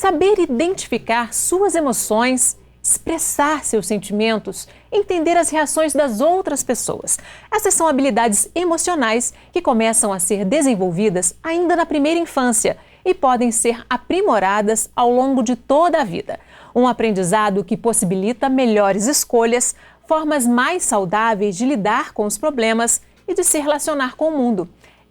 saber identificar suas emoções, expressar seus sentimentos, entender as reações das outras pessoas. Essas são habilidades emocionais que começam a ser desenvolvidas ainda na primeira infância e podem ser aprimoradas ao longo de toda a vida. Um aprendizado que possibilita melhores escolhas, formas mais saudáveis de lidar com os problemas e de se relacionar com o mundo.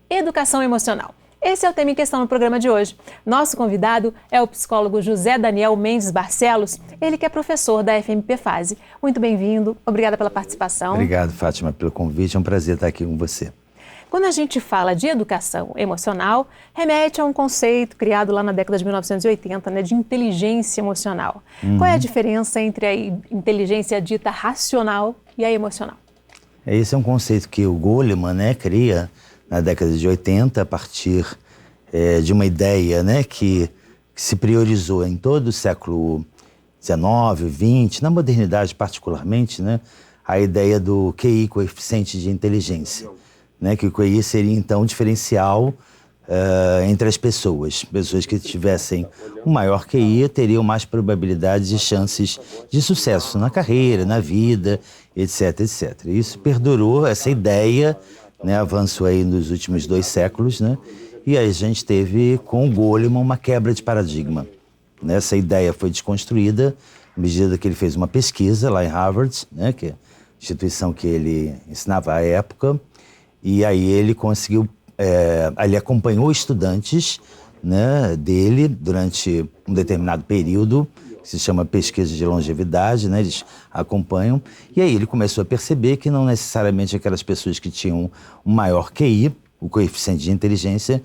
Educação emocional. Esse é o tema em questão no programa de hoje. Nosso convidado é o psicólogo José Daniel Mendes Barcelos, ele que é professor da FMP Fase. Muito bem-vindo, obrigada pela participação. Obrigado, Fátima, pelo convite, é um prazer estar aqui com você. Quando a gente fala de educação emocional, remete a um conceito criado lá na década de 1980, né, de inteligência emocional. Qual é a diferença entre a inteligência dita racional e a emocional? Esse é um conceito que o Goleman, né, cria na década de 80, a partir de uma ideia, né, que se priorizou em todo o século XIX, XX, na modernidade particularmente, né, a ideia do QI, coeficiente de inteligência, né, que o QI seria então um diferencial entre as pessoas. Pessoas que tivessem um maior QI teriam mais probabilidades e chances de sucesso na carreira, na vida, etc, etc. Isso perdurou, essa ideia, né, avançou aí nos últimos 2 séculos, né? E aí a gente teve com o Goleman uma quebra de paradigma. Essa ideia foi desconstruída à medida que ele fez uma pesquisa lá em Harvard, né, que é a instituição que ele ensinava à época, e aí ele conseguiu, ele acompanhou estudantes, né, dele durante um determinado período, que se chama pesquisa de longevidade, né, eles acompanham, e aí ele começou a perceber que não necessariamente aquelas pessoas que tinham um maior QI, o coeficiente de inteligência,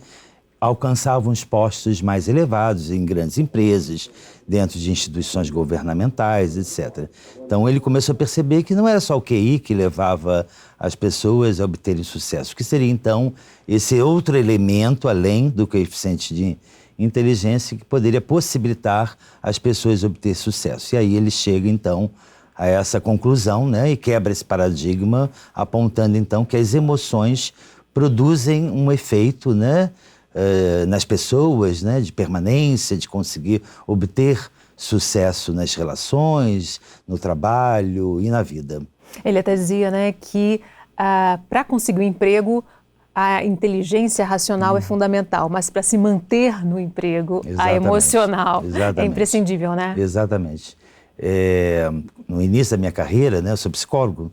alcançavam os postos mais elevados em grandes empresas, dentro de instituições governamentais, etc. Então ele começou a perceber que não era só o QI que levava as pessoas a obterem sucesso, que seria então esse outro elemento, além do coeficiente de inteligência, que poderia possibilitar as pessoas obter sucesso. E aí ele chega então a essa conclusão, né, e quebra esse paradigma, apontando então que as emoções produzem um efeito, né, nas pessoas, né, de permanência, de conseguir obter sucesso nas relações, no trabalho e na vida. Ele até dizia, né, que para conseguir um emprego, a inteligência racional é fundamental, mas para se manter no emprego, a emocional é imprescindível, né? Exatamente. No início da minha carreira, né, eu sou psicólogo,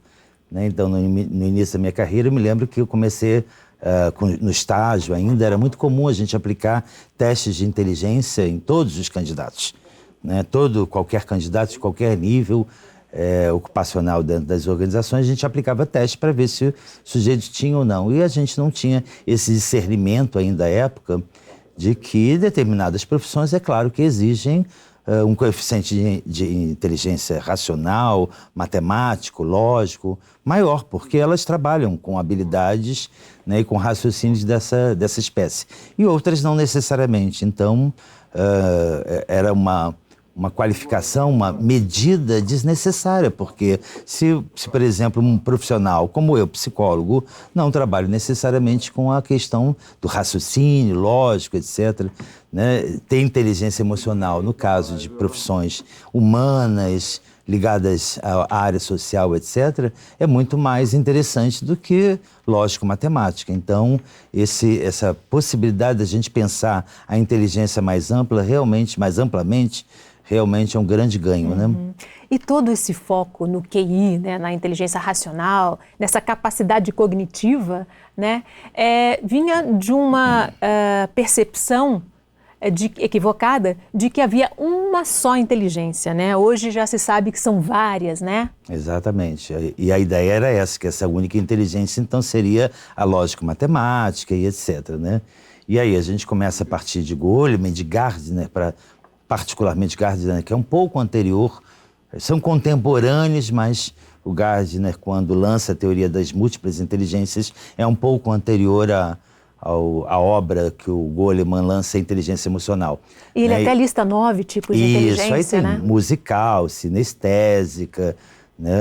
né, então no início da minha carreira eu me lembro que eu comecei no estágio ainda, era muito comum a gente aplicar testes de inteligência em todos os candidatos, né? Qualquer candidato de qualquer nível ocupacional dentro das organizações, a gente aplicava testes para ver se o sujeito tinha ou não. E a gente não tinha esse discernimento ainda à época de que determinadas profissões, é claro que exigem um coeficiente de inteligência racional, matemático, lógico, maior, porque elas trabalham com habilidades, né, e com raciocínios dessa espécie. E outras não necessariamente. Então, era uma qualificação, uma medida desnecessária, porque se, por exemplo, um profissional como eu, psicólogo, não trabalho necessariamente com a questão do raciocínio, lógico, etc., né? Ter inteligência emocional, no caso de profissões humanas, ligadas à área social, etc., é muito mais interessante do que lógico-matemática. Então, essa possibilidade da gente pensar a inteligência mais ampla, realmente, mais amplamente, realmente é um grande ganho, né? E todo esse foco no QI, né, na inteligência racional, nessa capacidade cognitiva, né, vinha de uma percepção equivocada de que havia uma só inteligência, né? Hoje já se sabe que são várias, né? Exatamente. E a ideia era essa, que essa única inteligência então seria a lógico-matemática e etc, né? E aí a gente começa a partir de Goleman, de Gardner, particularmente Gardner, que é um pouco anterior, são contemporâneos, mas o Gardner, quando lança a teoria das múltiplas inteligências, é um pouco anterior à obra que o Goleman lança, a inteligência emocional. E ele até lista 9 tipos de inteligência, aí tem, né? Musical, sinestésica, né,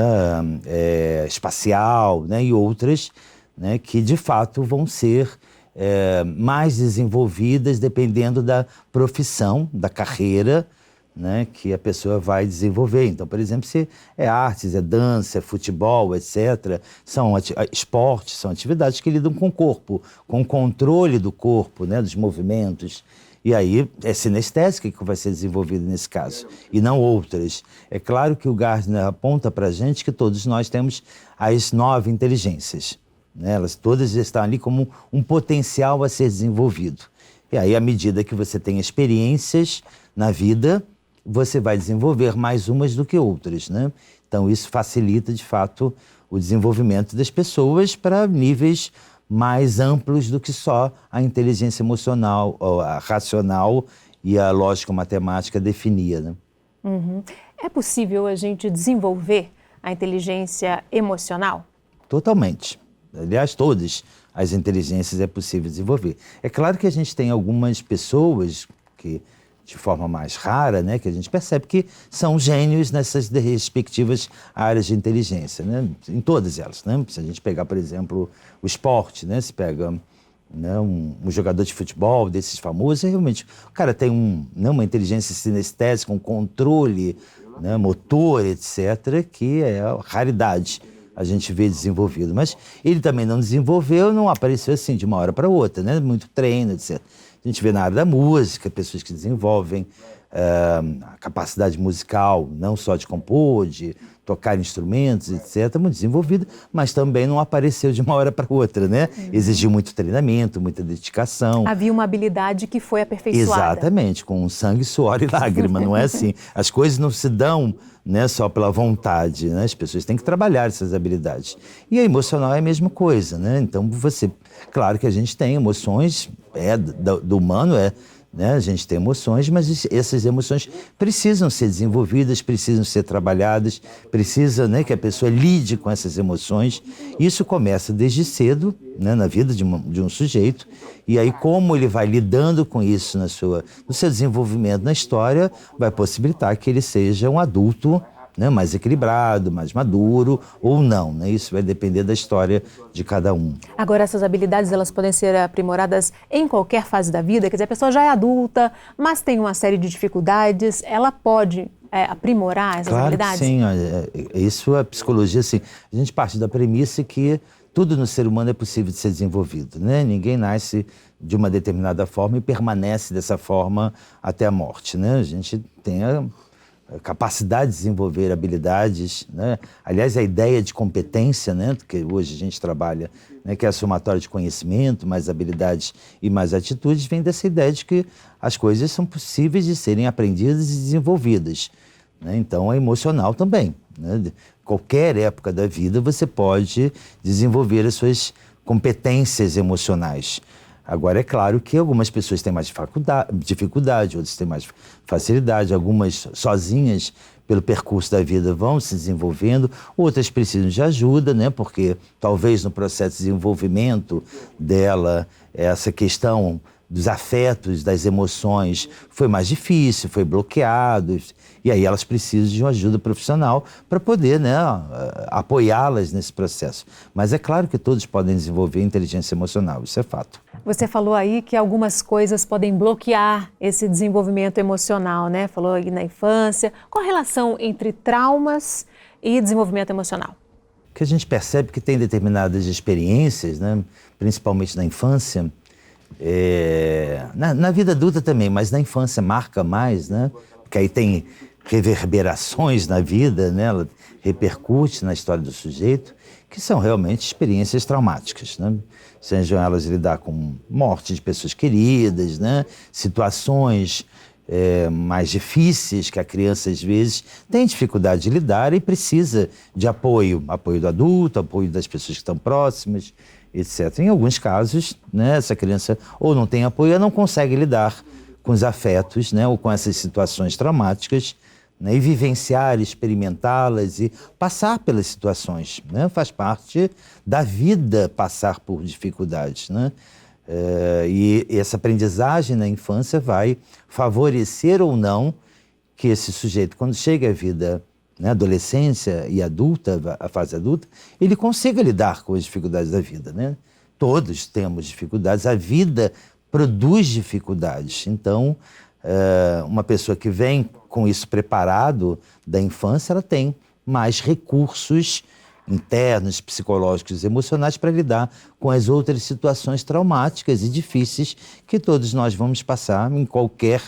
espacial, né, e outras, né, que de fato vão ser mais desenvolvidas dependendo da profissão, da carreira, né, que a pessoa vai desenvolver. Então, por exemplo, se é artes, é dança, é futebol, etc., são esportes, são atividades que lidam com o corpo, com o controle do corpo, né, dos movimentos. E aí é sinestésica que vai ser desenvolvida nesse caso, e não outras. É claro que o Gardner aponta para a gente que todos nós temos as 9 inteligências, né? Elas todas estão ali como um potencial a ser desenvolvido. E aí, à medida que você tem experiências na vida, você vai desenvolver mais umas do que outras, né? Então isso facilita, de fato, o desenvolvimento das pessoas para níveis mais amplos do que só a inteligência emocional, a racional e a lógico-matemática definia, né? Uhum. É possível a gente desenvolver a inteligência emocional? Totalmente. Aliás, todas as inteligências é possível desenvolver. É claro que a gente tem algumas pessoas que, de forma mais rara, né, que a gente percebe que são gênios nessas respectivas áreas de inteligência, né, em todas elas, né? Se a gente pegar, por exemplo, o esporte, né, se pega, né, um jogador de futebol desses famosos, realmente o cara tem uma inteligência sinestésica, um controle, né, motor, etc., que é raridade a gente vê desenvolvido. Mas ele também não desenvolveu, não apareceu assim de uma hora para outra, né? Muito treino, etc. A gente vê na área da música, pessoas que desenvolvem a capacidade musical, não só de compor, de tocar instrumentos, etc., muito desenvolvida, mas também não apareceu de uma hora para outra, né? Exigiu muito treinamento, muita dedicação. Havia uma habilidade que foi aperfeiçoada. Exatamente, com sangue, suor e lágrima, não é assim? As coisas não se dão, né, só pela vontade, né? As pessoas têm que trabalhar essas habilidades. E a emocional é a mesma coisa, né? Então, claro que a gente tem emoções, do humano, né? A gente tem emoções, mas essas emoções precisam ser desenvolvidas, precisam ser trabalhadas, precisa, né, que a pessoa lide com essas emoções. Isso começa desde cedo, né, na vida de um sujeito, e aí como ele vai lidando com isso no seu desenvolvimento na história, vai possibilitar que ele seja um adulto, né, mais equilibrado, mais maduro ou não, né? Isso vai depender da história de cada um. Agora, essas habilidades, elas podem ser aprimoradas em qualquer fase da vida? Quer dizer, a pessoa já é adulta, mas tem uma série de dificuldades, ela pode aprimorar essas habilidades? Claro que sim. Isso é psicologia, assim. A gente parte da premissa que tudo no ser humano é possível de ser desenvolvido, né? Ninguém nasce de uma determinada forma e permanece dessa forma até a morte, né? A gente tem a capacidade de desenvolver habilidades, né? Aliás, a ideia de competência, né, que hoje a gente trabalha, né, que é a somatória de conhecimento, mais habilidades e mais atitudes, vem dessa ideia de que as coisas são possíveis de serem aprendidas e desenvolvidas, né? Então, é emocional também, né? Qualquer época da vida você pode desenvolver as suas competências emocionais. Agora, é claro que algumas pessoas têm mais dificuldade, outras têm mais facilidade, algumas sozinhas, pelo percurso da vida, vão se desenvolvendo, outras precisam de ajuda, né? Porque talvez no processo de desenvolvimento dela, essa questão dos afetos, das emoções, foi mais difícil, foi bloqueado, e aí elas precisam de uma ajuda profissional para poder, né, apoiá-las nesse processo. Mas é claro que todos podem desenvolver inteligência emocional, isso é fato. Você falou aí que algumas coisas podem bloquear esse desenvolvimento emocional, né? Falou aí na infância. Qual a relação entre traumas e desenvolvimento emocional? Que a gente percebe que tem determinadas experiências, né, principalmente na infância, na vida adulta também, mas na infância marca mais, né? Porque aí tem reverberações na vida, né? Ela repercute na história do sujeito, que são realmente experiências traumáticas, né? Sejam elas lidar com morte de pessoas queridas, né? Situações mais difíceis que a criança às vezes tem dificuldade de lidar e precisa de apoio do adulto, apoio das pessoas que estão próximas, etc. Em alguns casos, né, essa criança ou não tem apoio ou não consegue lidar com os afetos, né, ou com essas situações traumáticas, né, e vivenciar, experimentá-las e passar pelas situações, né? Faz parte da vida passar por dificuldades, né? E essa aprendizagem na infância vai favorecer ou não que esse sujeito, quando chega à vida, né, adolescência e adulta, a fase adulta, ele consiga lidar com as dificuldades da vida, né? Todos temos dificuldades, a vida produz dificuldades. Então, uma pessoa que vem com isso preparado da infância, ela tem mais recursos internos, psicológicos e emocionais para lidar com as outras situações traumáticas e difíceis que todos nós vamos passar em qualquer,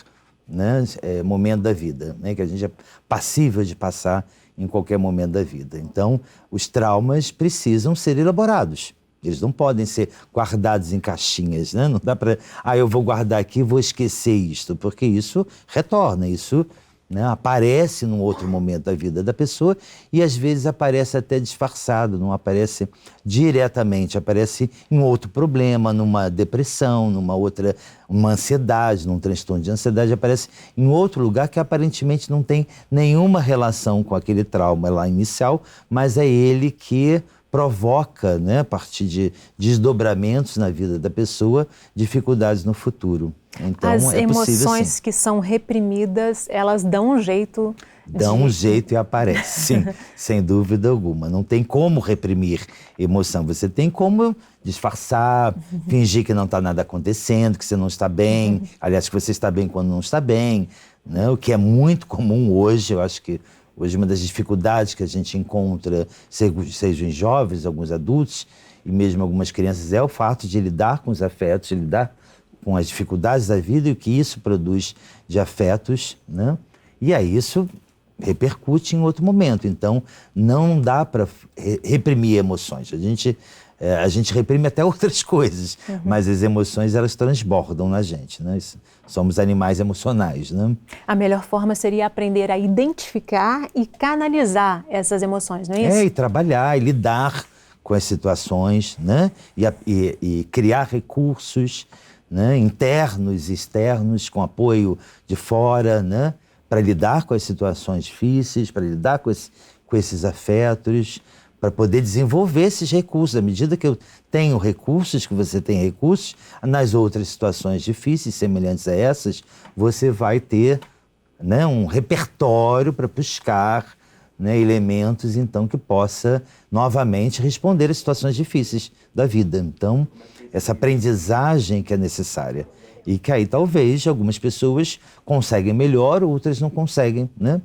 né, momento da vida, né, que a gente é passível de passar em qualquer momento da vida. Então, os traumas precisam ser elaborados. Eles não podem ser guardados em caixinhas, né? Não dá para, eu vou guardar aqui e vou esquecer isto, porque isso retorna, isso, né, aparece num outro momento da vida da pessoa e às vezes aparece até disfarçado, não aparece diretamente, aparece em outro problema, numa depressão, uma ansiedade, num transtorno de ansiedade, aparece em outro lugar que aparentemente não tem nenhuma relação com aquele trauma lá inicial, mas é ele que provoca, né, a partir de desdobramentos na vida da pessoa, dificuldades no futuro. Então, as emoções sim, que são reprimidas, elas dão um jeito um jeito e aparecem, sem dúvida alguma. Não tem como reprimir emoção. Você tem como disfarçar, fingir que não está nada acontecendo, que você não está bem. Aliás, que você está bem quando não está bem, né? O que é muito comum hoje. Eu acho que hoje uma das dificuldades que a gente encontra, sejam em jovens, alguns adultos e mesmo algumas crianças, é o fato de lidar com os afetos, de lidar com as dificuldades da vida e o que isso produz de afetos, né? E aí isso repercute em outro momento. Então, não dá para reprimir emoções. A gente reprime até outras coisas, mas as emoções, elas transbordam na gente, né? Somos animais emocionais, né? A melhor forma seria aprender a identificar e canalizar essas emoções, não é isso? E trabalhar, e lidar com as situações, né? E criar recursos, né, internos e externos, com apoio de fora, né, para lidar com as situações difíceis, para lidar com esses afetos, para poder desenvolver esses recursos. À medida que eu tenho recursos, que você tem recursos, nas outras situações difíceis, semelhantes a essas, você vai ter, né, um repertório para buscar, né, elementos, então, que possa novamente responder às situações difíceis da vida. Então, essa aprendizagem que é necessária. E que aí talvez algumas pessoas conseguem melhor, outras não conseguem, né?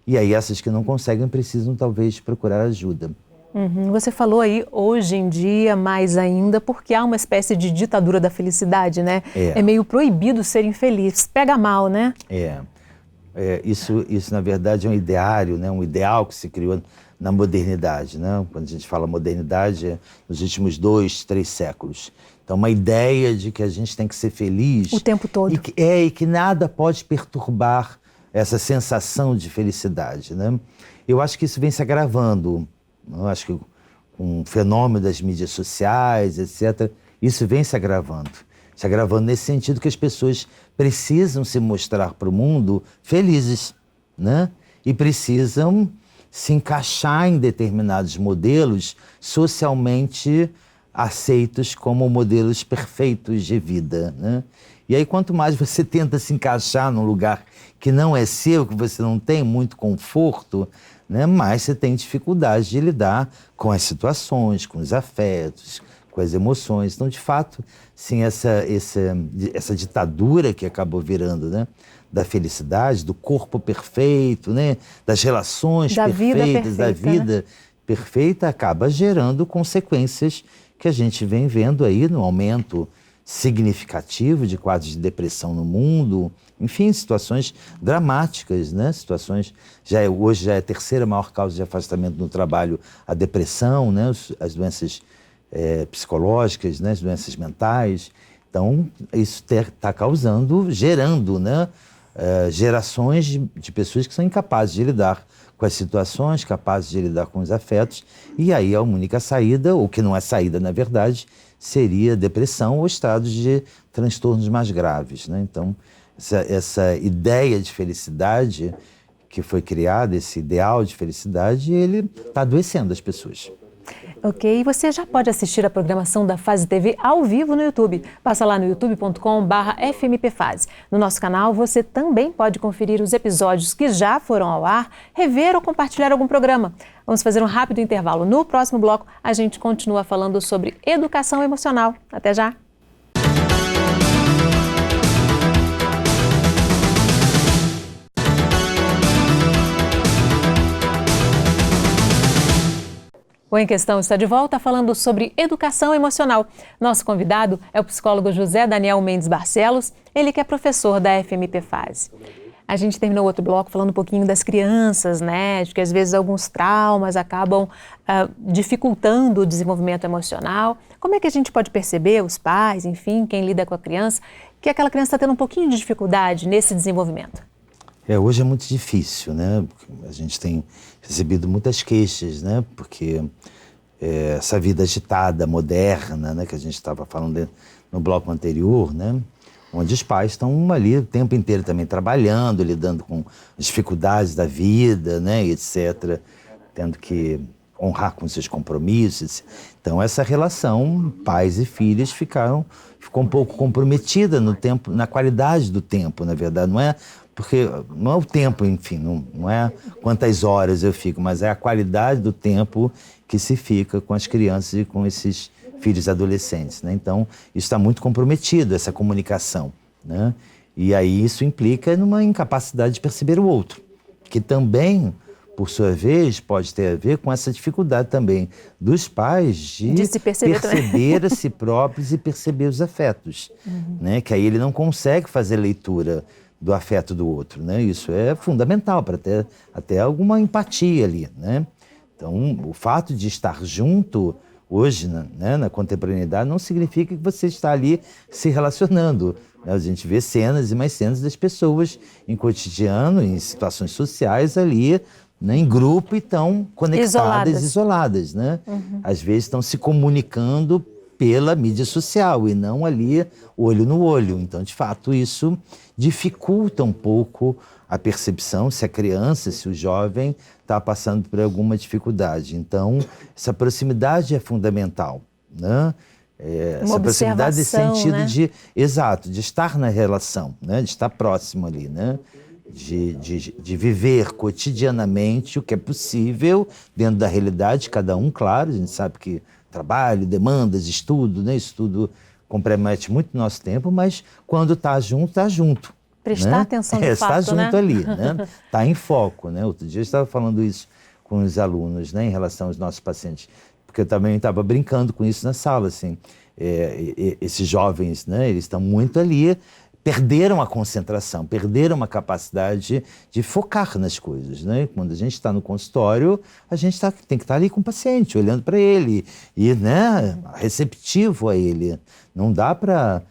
E aí essas que não conseguem precisam talvez procurar ajuda. Você falou aí, hoje em dia, mais ainda, porque há uma espécie de ditadura da felicidade, né? É meio proibido ser infeliz, pega mal, né? Isso na verdade é um ideário, né? Um ideal que se criou na modernidade, né? Quando a gente fala modernidade, é nos últimos 2, 3 séculos. Então, uma ideia de que a gente tem que ser feliz o tempo todo. E que nada pode perturbar essa sensação de felicidade, né? Eu acho que isso vem se agravando. Eu acho que com o fenômeno das mídias sociais, etc., isso vem se agravando. Se agravando nesse sentido que as pessoas precisam se mostrar para o mundo felizes, né? E precisam se encaixar em determinados modelos socialmente aceitos como modelos perfeitos de vida, né? E aí, quanto mais você tenta se encaixar num lugar que não é seu, que você não tem muito conforto, né, mais você tem dificuldade de lidar com as situações, com os afetos, com as emoções. Então, de fato, sim, essa ditadura que acabou virando, né, da felicidade, do corpo perfeito, né, das relações perfeitas, da vida perfeita, acaba gerando consequências que a gente vem vendo aí no aumento significativo de quadros de depressão no mundo, enfim, situações dramáticas, né? Situações, hoje já é a terceira maior causa de afastamento no trabalho, a depressão, né? As doenças psicológicas, né? As doenças mentais. Então, isso está gerando, né? Gerações de pessoas que são incapazes de lidar com as situações, capazes de lidar com os afetos, e aí a única saída, ou que não é saída na verdade, seria depressão ou estados de transtornos mais graves, né? Então, essa ideia de felicidade que foi criada, esse ideal de felicidade, ele está adoecendo as pessoas. Ok, você já pode assistir a programação da Fase TV ao vivo no YouTube. Passa lá no youtube.com/FMPFase. No nosso canal você também pode conferir os episódios que já foram ao ar, rever ou compartilhar algum programa. Vamos fazer um rápido intervalo. No próximo bloco a gente continua falando sobre educação emocional. Até já! O Em Questão está de volta falando sobre educação emocional. Nosso convidado é o psicólogo José Daniel Mendes Barcelos, ele que é professor da FMPFase. A gente terminou outro bloco falando um pouquinho das crianças, né? De que às vezes alguns traumas acabam dificultando o desenvolvimento emocional. Como é que a gente pode perceber, os pais, enfim, quem lida com a criança, que aquela criança está tendo um pouquinho de dificuldade nesse desenvolvimento? Hoje é muito difícil, né? A gente tem recebido muitas queixas, né? Porque essa vida agitada, moderna, né? Que a gente estava falando no bloco anterior, né? Onde os pais estão ali o tempo inteiro também trabalhando, lidando com as dificuldades da vida, né? E etc. Tendo que honrar com seus compromissos. Então, essa relação, pais e filhos, ficou um pouco comprometida no tempo, na qualidade do tempo, na verdade. Porque não é o tempo, enfim, não é quantas horas eu fico, mas é a qualidade do tempo que se fica com as crianças e com esses filhos adolescentes, né? Então, isso está muito comprometido, essa comunicação, né? E aí isso implica numa incapacidade de perceber o outro, que também, por sua vez, pode ter a ver com essa dificuldade também dos pais de se perceber a si próprios e perceber os afetos, né? Que aí ele não consegue fazer leitura do afeto do outro, né? Isso é fundamental para ter até alguma empatia ali, né? Então, o fato de estar junto hoje, né, na contemporaneidade, não significa que você está ali se relacionando, né? A gente vê cenas e mais cenas das pessoas em cotidiano, em situações sociais ali, né, em grupo, e estão conectadas, isoladas, né? Às vezes estão se comunicando pela mídia social e não ali olho no olho. Então, de fato, isso dificulta um pouco a percepção se a criança, se o jovem está passando por alguma dificuldade. Então, essa proximidade é fundamental, né? Essa proximidade nesse sentido, né? de estar na relação, né? De estar próximo ali, né? De viver cotidianamente o que é possível dentro da realidade de cada um, claro. A gente sabe que trabalho, demandas, estudo, né? Isso tudo compromete muito nosso tempo, mas quando está junto. Prestar, né? atenção de fato, está junto, né? ali, né? Está em foco, né? Outro dia eu estava falando isso com os alunos, né? Em relação aos nossos pacientes, porque eu também estava brincando com isso na sala, assim. Esses jovens, né? Eles estão muito ali, perderam a concentração, perderam a capacidade de focar nas coisas, né? Quando a gente está no consultório, a gente tem que estar ali com o paciente, olhando para ele e, né, receptivo a ele. Não dá para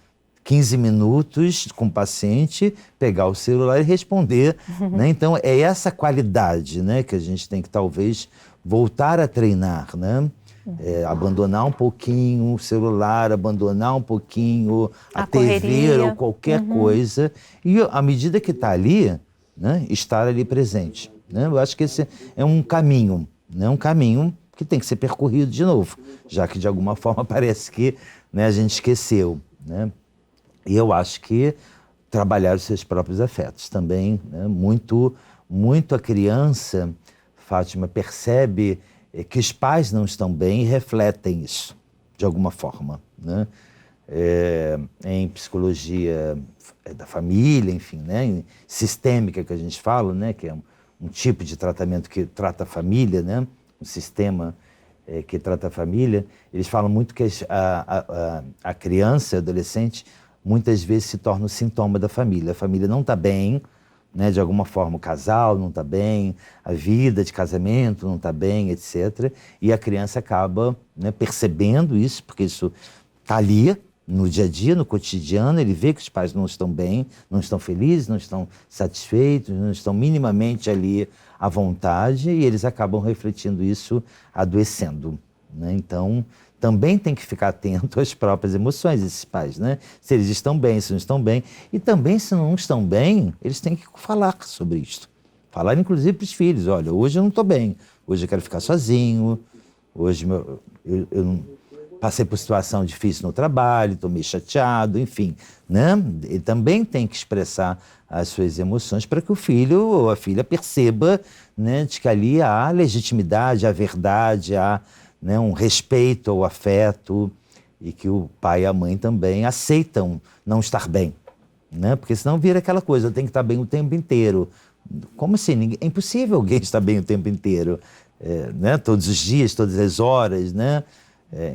15 minutos com o paciente pegar o celular e responder, né? Então, é essa qualidade, né, que a gente tem que talvez voltar a treinar, né? Abandonar um pouquinho o celular, abandonar um pouquinho a TV correria, ou qualquer coisa, e à medida que está ali, né, estar ali presente, né? Eu acho que esse é um caminho, né? Um caminho que tem que ser percorrido de novo, já que de alguma forma parece que, né, a gente esqueceu, né? E eu acho que trabalhar os seus próprios afetos também, né? Muito a criança, Fátima, percebe que os pais não estão bem e refletem isso, de alguma forma, né? Em psicologia da família, enfim, né? Em sistêmica, que a gente fala, né? Que é um tipo de tratamento que trata a família, né? Um sistema que trata a família. Eles falam muito que a criança, a adolescente, muitas vezes se torna o sintoma da família. A família não está bem, né? De alguma forma o casal não está bem, a vida de casamento não está bem, etc. E a criança acaba, né, percebendo isso, porque isso está ali no dia a dia, no cotidiano. Ele vê que os pais não estão bem, não estão felizes, não estão satisfeitos, não estão minimamente ali à vontade, e eles acabam refletindo isso, adoecendo, né? Então, também tem que ficar atento às próprias emoções desses pais, né? Se eles estão bem, se não estão bem. E também, se não estão bem, eles têm que falar sobre isso. Falar, inclusive, para os filhos. Olha, hoje eu não estou bem. Hoje eu quero ficar sozinho. Hoje eu não passei por situação difícil no trabalho, estou meio chateado, enfim, né? Ele também tem que expressar as suas emoções para que o filho ou a filha perceba, né, de que ali há legitimidade, há verdade, há, né, um respeito ao afeto e que o pai e a mãe também aceitam não estar bem, né? Porque senão vira aquela coisa, eu tenho que estar bem o tempo inteiro. Como assim? É impossível alguém estar bem o tempo inteiro, né? Todos os dias, todas as horas, né?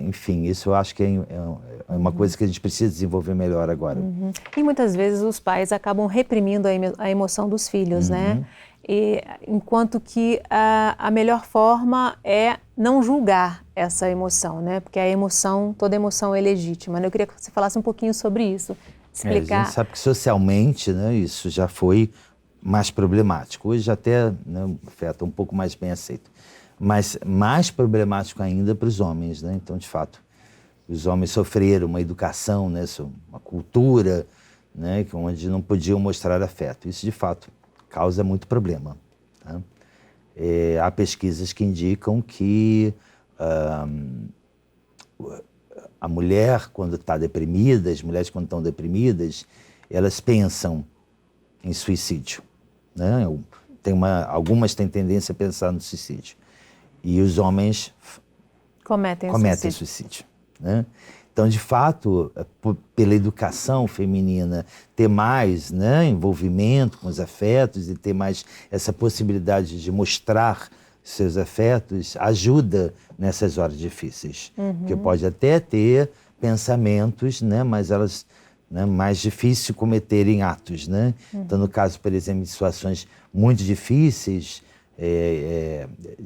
Enfim, isso eu acho que é uma coisa que a gente precisa desenvolver melhor agora. Uhum. E muitas vezes os pais acabam reprimindo a emoção dos filhos, né? E, enquanto que a melhor forma é não julgar essa emoção, né? Porque a emoção, toda emoção é legítima, né? Eu queria que você falasse um pouquinho sobre isso, explicar. A gente sabe que socialmente, né, isso já foi mais problemático. Hoje até, né, o afeto é um pouco mais bem aceito. Mas mais problemático ainda para os homens, né? Então, de fato, os homens sofreram uma educação, né, uma cultura, né, onde não podiam mostrar afeto. Isso, de fato, causa muito problema. Tá? Há pesquisas que indicam que a mulher, quando está deprimida, as mulheres, quando estão deprimidas, elas pensam em suicídio. Né? Algumas têm tendência a pensar no suicídio. E os homens cometem suicídio. Né? Então, de fato, pela educação feminina, ter mais, né, envolvimento com os afetos e ter mais essa possibilidade de mostrar seus afetos ajuda nessas horas difíceis. Porque pode até ter pensamentos, né, mas elas, né, mais difícil cometerem atos. Né? Então, no caso, por exemplo, de situações muito difíceis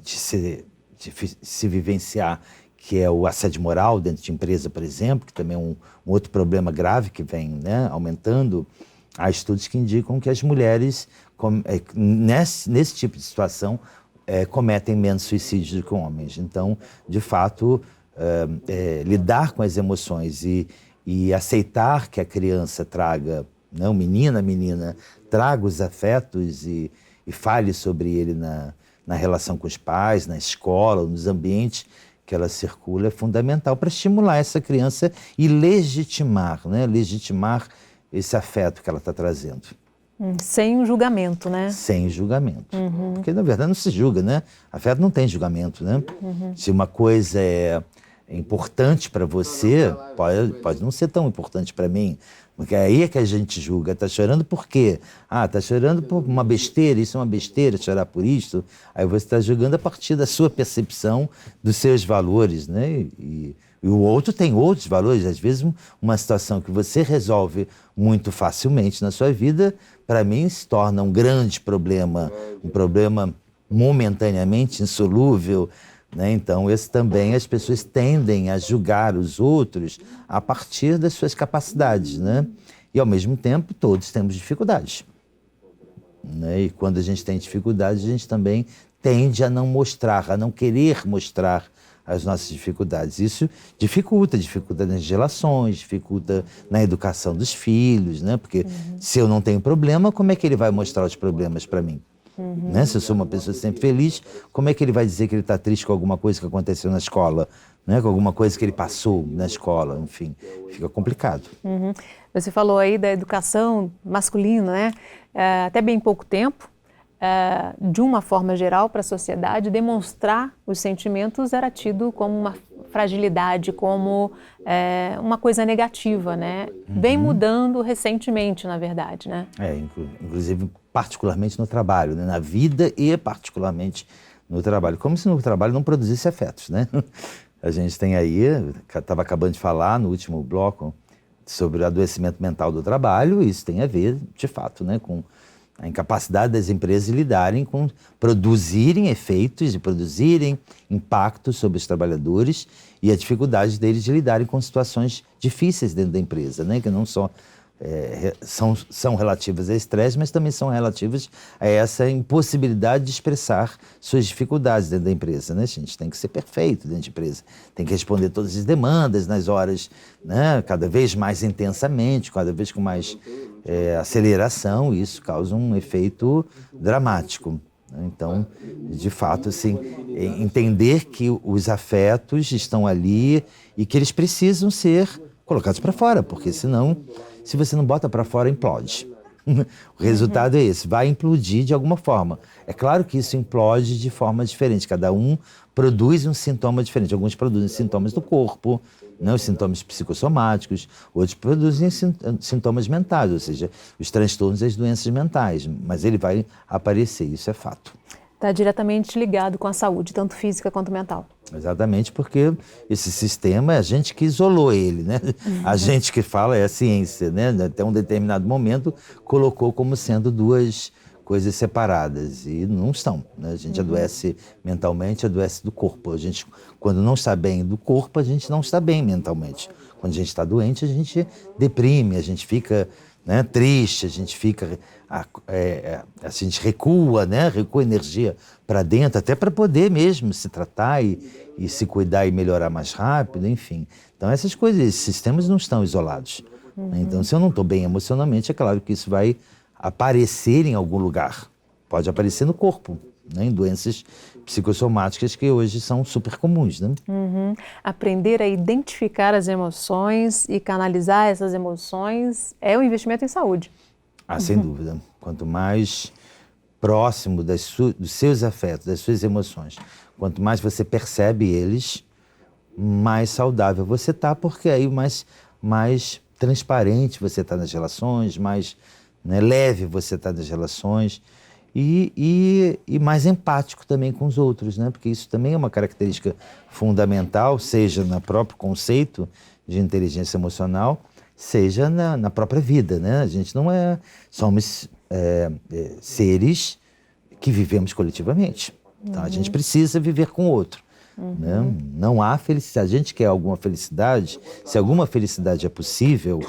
de se vivenciar, que é o assédio moral dentro de empresa, por exemplo, que também é um outro problema grave que vem, né, aumentando. Há estudos que indicam que as mulheres, nesse tipo de situação, cometem menos suicídios do que homens. Então, de fato, lidar com as emoções e aceitar que a criança traga, né, a menina, traga os afetos e fale sobre ele na relação com os pais, na escola, nos ambientes que ela circula, é fundamental para estimular essa criança e legitimar, né? Legitimar esse afeto que ela está trazendo. Sem julgamento, né? Sem julgamento. Porque, na verdade, não se julga, né? Afeto não tem julgamento, né? Se uma coisa é importante para você, pode não ser tão importante para mim, porque aí é que a gente julga. Está chorando por quê? Está chorando por uma besteira, isso é uma besteira, chorar por isso. Aí você está julgando a partir da sua percepção dos seus valores, né? E o outro tem outros valores. Às vezes, uma situação que você resolve muito facilmente na sua vida, para mim, se torna um grande problema, um problema momentaneamente insolúvel, né? Então, esse também, as pessoas tendem a julgar os outros a partir das suas capacidades, né? E, ao mesmo tempo, todos temos dificuldades, né? E quando a gente tem dificuldades, a gente também tende a não mostrar, a não querer mostrar as nossas dificuldades. Isso dificulta nas relações, dificulta na educação dos filhos, né? Porque se eu não tenho problema, como é que ele vai mostrar os problemas para mim? Né? Se eu sou uma pessoa sempre feliz, como é que ele vai dizer que ele está triste com alguma coisa que aconteceu na escola, né? Com alguma coisa que ele passou na escola, enfim, fica complicado. Você falou aí da educação masculina, né? Até bem pouco tempo, de uma forma geral para a sociedade, demonstrar os sentimentos era tido como uma fragilidade, como uma coisa negativa, né? Vem mudando recentemente, na verdade, né? Inclusive particularmente no trabalho, né? Na vida e particularmente no trabalho. Como se no trabalho não produzisse afetos, né? A gente tem aí, estava acabando de falar no último bloco sobre o adoecimento mental do trabalho, e isso tem a ver, de fato, né, com a incapacidade das empresas de lidarem com, produzirem efeitos e produzirem impactos sobre os trabalhadores e a dificuldade deles de lidarem com situações difíceis dentro da empresa, né? Que não só são relativas a estresse, mas também são relativas a essa impossibilidade de expressar suas dificuldades dentro da empresa, né? A gente tem que ser perfeito dentro da empresa, tem que responder todas as demandas nas horas, né? Cada vez mais intensamente, cada vez com mais aceleração, e isso causa um efeito dramático, Então, de fato, assim, entender que os afetos estão ali e que eles precisam ser colocados para fora, porque senão, se você não bota para fora, implode. O resultado é esse, vai implodir de alguma forma. É claro que isso implode de forma diferente, cada um produz um sintoma diferente. Alguns produzem sintomas do corpo, né, os sintomas psicossomáticos, outros produzem sintomas mentais, ou seja, os transtornos e as doenças mentais, mas ele vai aparecer, isso é fato. Está diretamente ligado com a saúde, tanto física quanto mental. Exatamente, porque esse sistema é a gente que isolou ele, né? A gente que fala é a ciência, né? Até um determinado momento colocou como sendo duas coisas separadas e não estão, né? A gente adoece mentalmente, adoece do corpo. A gente, quando não está bem do corpo, a gente não está bem mentalmente. Quando a gente está doente, a gente deprime, a gente fica, né, triste, a gente fica, a gente recua, né? Recua energia para dentro, até para poder mesmo se tratar e se cuidar e melhorar mais rápido, enfim. Então essas coisas, esses sistemas não estão isolados. Né? Então se eu não estou bem emocionalmente, é claro que isso vai aparecer em algum lugar. Pode aparecer no corpo, né? Em doenças psicossomáticas que hoje são super comuns, né? Aprender a identificar as emoções e canalizar essas emoções é um investimento em saúde. Ah, sem dúvida. Quanto mais próximo dos seus afetos, das suas emoções, quanto mais você percebe eles, mais saudável você está, porque aí mais transparente você está nas relações, mais, né, leve você está nas relações e mais empático também com os outros, né? Porque isso também é uma característica fundamental, seja no próprio conceito de inteligência emocional, seja na própria vida, né? A gente não somos seres que vivemos coletivamente. Então a gente precisa viver com o outro. Né? Não há felicidade. A gente quer alguma felicidade, se alguma felicidade é possível,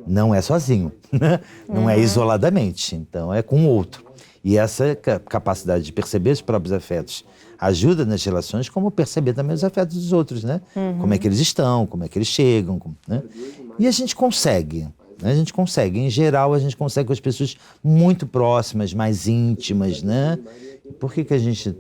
não é sozinho, né? Não é isoladamente, então é com o outro. E essa capacidade de perceber os próprios afetos ajuda nas relações, como perceber também os afetos dos outros, né? Como é que eles estão, como é que eles chegam, né? E a gente consegue, né? A gente consegue, em geral, a gente consegue com as pessoas muito próximas, mais íntimas, né? Por que a gente,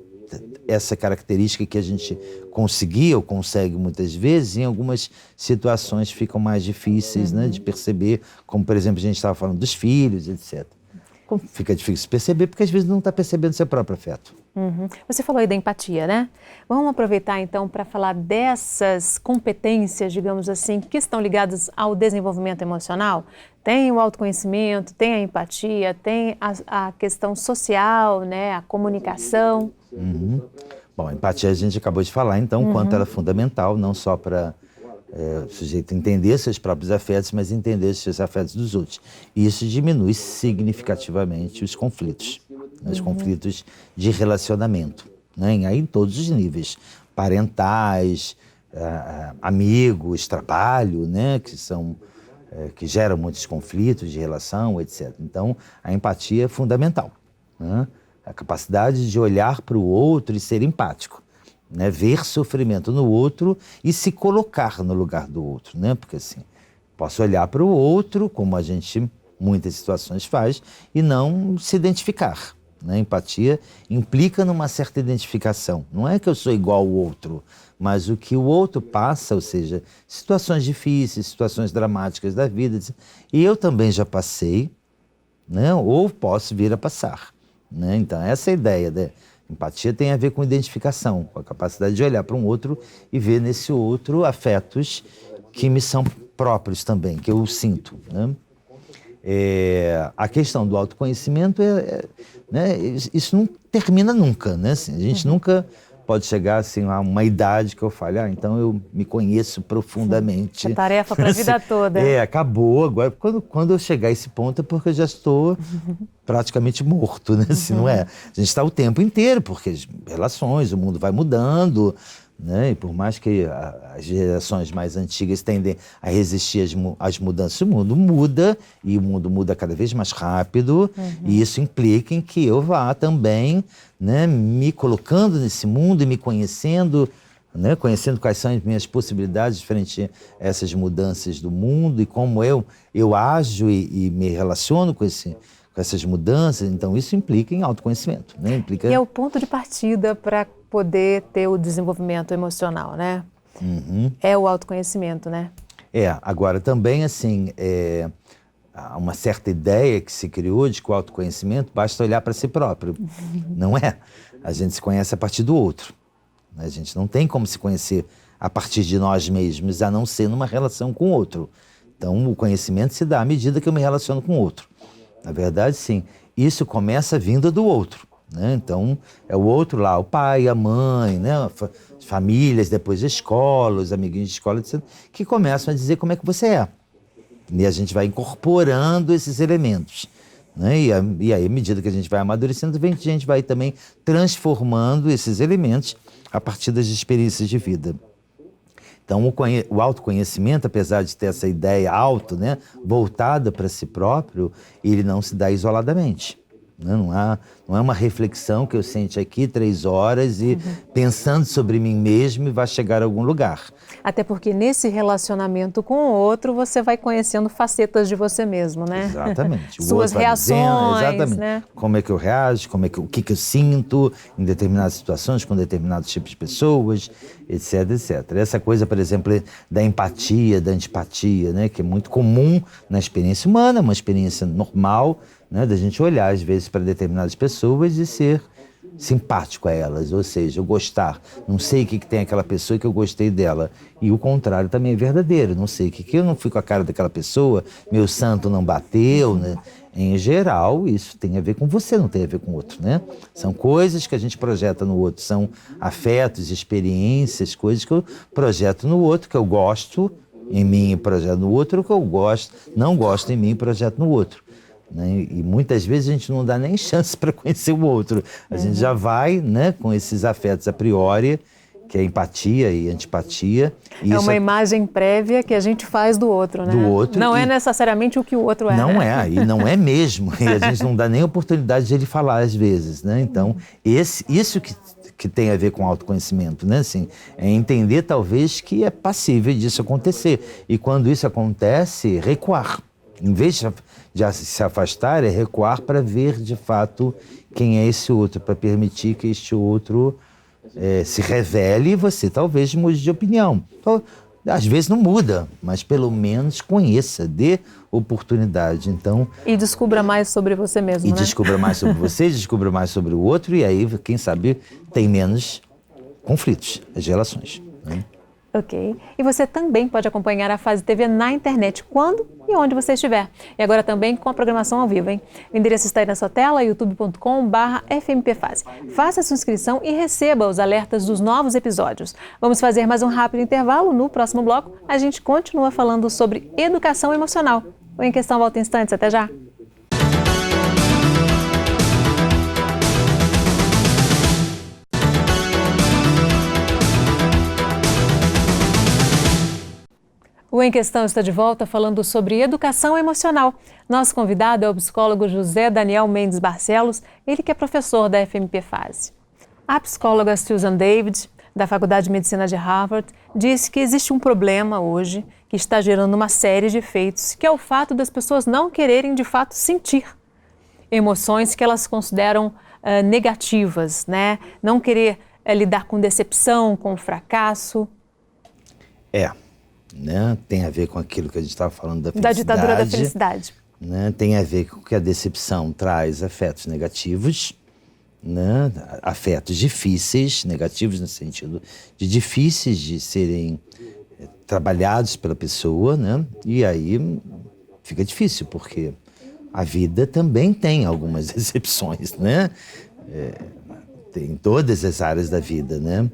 essa característica que a gente conseguia ou consegue muitas vezes, em algumas situações ficam mais difíceis, né, de perceber, como por exemplo a gente estava falando dos filhos, etc. Fica difícil perceber porque às vezes não está percebendo seu próprio afeto. Você falou aí da empatia, né? Vamos aproveitar então para falar dessas competências, digamos assim, que estão ligadas ao desenvolvimento emocional. Tem o autoconhecimento, tem a empatia, tem a questão social, né? A comunicação. Bom, a empatia a gente acabou de falar, então, quanto ela é fundamental, não só para o sujeito entender seus próprios afetos, mas entender os seus afetos dos outros. E isso diminui significativamente os conflitos, né? Os conflitos de relacionamento, né? Aí em todos os níveis, parentais, amigos, trabalho, né? Que geram muitos conflitos de relação, etc. Então, a empatia é fundamental, né? A capacidade de olhar para o outro e ser empático, né? Ver sofrimento no outro e se colocar no lugar do outro, né? Porque assim, posso olhar para o outro, como a gente muitas situações faz, e não se identificar, né? Empatia implica numa certa identificação. Não é que eu sou igual ao outro, mas o que o outro passa, ou seja, situações difíceis, situações dramáticas da vida, e eu também já passei, né? Ou posso vir a passar, né? Então essa é a ideia, né? Empatia tem a ver com identificação, com a capacidade de olhar para um outro e ver nesse outro afetos que me são próprios também, que eu sinto, né? A questão do autoconhecimento, né? Isso não termina nunca, né? Assim, a gente nunca pode chegar assim, a uma idade que eu fale, então eu me conheço profundamente. É tarefa para a vida toda. Acabou. Agora, quando eu chegar a esse ponto é porque eu já estou praticamente morto, né? Se não é. A gente está o tempo inteiro, porque as relações, o mundo vai mudando, né? E por mais que as gerações mais antigas tendem a resistir às mudanças, o mundo muda, e o mundo muda cada vez mais rápido, e isso implica em que eu vá também, né, me colocando nesse mundo e me conhecendo, né, conhecendo quais são as minhas possibilidades frente a essas mudanças do mundo e como eu ajo e me relaciono com com essas mudanças, então isso implica em autoconhecimento, né? Implica... E é o ponto de partida para poder ter o desenvolvimento emocional, né? É o autoconhecimento, né? Agora também, assim, há uma certa ideia que se criou de que o autoconhecimento basta olhar para si próprio. Não é. A gente se conhece a partir do outro. A gente não tem como se conhecer a partir de nós mesmos, a não ser numa relação com o outro. Então, o conhecimento se dá à medida que eu me relaciono com o outro. Na verdade, sim, isso começa vindo do outro, né? Então, é o outro lá, o pai, a mãe, né? Famílias, depois a escola, os amiguinhos de escola, etc., que começam a dizer como é que você é. E a gente vai incorporando esses elementos, né? E aí, à medida que a gente vai amadurecendo, a gente vai também transformando esses elementos a partir das experiências de vida. Então, o autoconhecimento, apesar de ter essa ideia né, voltada para si próprio, ele não se dá isoladamente. Né? Não é uma reflexão que eu sente aqui 3 horas e pensando sobre mim mesmo e vai chegar a algum lugar. Até porque nesse relacionamento com o outro, você vai conhecendo facetas de você mesmo, né? Exatamente. Suas reações, exatamente. Né? Como é que eu reajo, o que eu sinto em determinadas situações, com determinados tipos de pessoas, etc, etc. Essa coisa, por exemplo, da empatia, da antipatia, né, que é muito comum na experiência humana, uma experiência normal, né, da gente olhar, às vezes, para determinadas pessoas e ser simpático a elas, ou seja, eu gostar. Não sei o que tem aquela pessoa que eu gostei dela. E o contrário também é verdadeiro. Não sei o que eu não fui com a cara daquela pessoa, meu santo não bateu, né? Em geral, isso tem a ver com você, não tem a ver com o outro, né? São coisas que a gente projeta no outro, são afetos, experiências, coisas que eu projeto no outro, que eu gosto em mim e projeto no outro, o que eu não gosto em mim e projeto no outro. Né? E muitas vezes a gente não dá nem chance para conhecer o outro. A gente já vai, né, com esses afetos a priori, que é empatia e antipatia. E é uma imagem prévia que a gente faz do outro, né? Do outro. Não é necessariamente o que o outro é. Não é, e não é mesmo. E a gente não dá nem oportunidade de ele falar às vezes, né? Então, isso que tem a ver com autoconhecimento, né? Assim, é entender talvez que é passível disso acontecer. E quando isso acontece, recuar. Em vez de se afastar, é recuar para ver de fato quem é esse outro, para permitir que este outro se revele e você talvez mude de opinião. Então, às vezes não muda, mas pelo menos conheça, dê oportunidade. Então, e descubra mais sobre você mesmo, né? Descubra mais sobre você, descubra mais sobre o outro e aí, quem sabe, tem menos conflitos, as relações, né? Ok. E você também pode acompanhar a Fase TV na internet, quando e onde você estiver. E agora também com a programação ao vivo, hein? O endereço está aí na sua tela, youtube.com/FMPFase. Faça a sua inscrição e receba os alertas dos novos episódios. Vamos fazer mais um rápido intervalo. No próximo bloco, a gente continua falando sobre educação emocional. O Em Questão volta em instantes. Até já! O Em Questão está de volta falando sobre educação emocional. Nosso convidado é o psicólogo José Daniel Mendes Barcelos, ele que é professor da FMPFase. A psicóloga Susan David, da Faculdade de Medicina de Harvard, disse que existe um problema hoje que está gerando uma série de efeitos, que é o fato das pessoas não quererem de fato sentir emoções que elas consideram negativas, né? Não querer lidar com decepção, com fracasso. Né? Tem a ver com aquilo que a gente estava falando da felicidade. Da ditadura da felicidade. Né? Tem a ver com que a decepção traz afetos negativos, né? Afetos difíceis, negativos no sentido de difíceis de serem trabalhados pela pessoa, né? E aí fica difícil, porque a vida também tem algumas decepções, né? Tem todas as áreas da vida, né?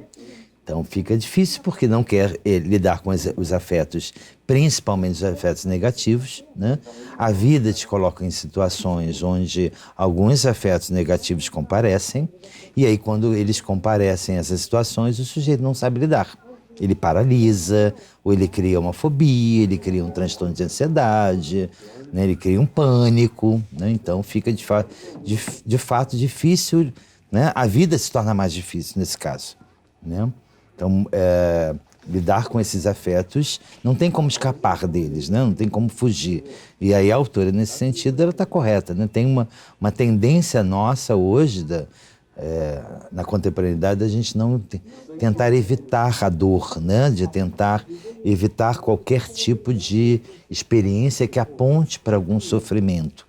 Então fica difícil porque não quer lidar com os afetos, principalmente os afetos negativos, né? A vida te coloca em situações onde alguns afetos negativos comparecem e aí quando eles comparecem a essas situações, o sujeito não sabe lidar. Ele paralisa, ou ele cria uma fobia, ele cria um transtorno de ansiedade, né? Ele cria um pânico, né? Então fica de fato difícil, né? A vida se torna mais difícil nesse caso, né? Então, lidar com esses afetos, não tem como escapar deles, né? Não tem como fugir. E aí a autora, nesse sentido, ela está correta, né? Tem uma tendência nossa hoje, na contemporaneidade, a gente não tentar evitar a dor, né? De tentar evitar qualquer tipo de experiência que aponte para algum sofrimento,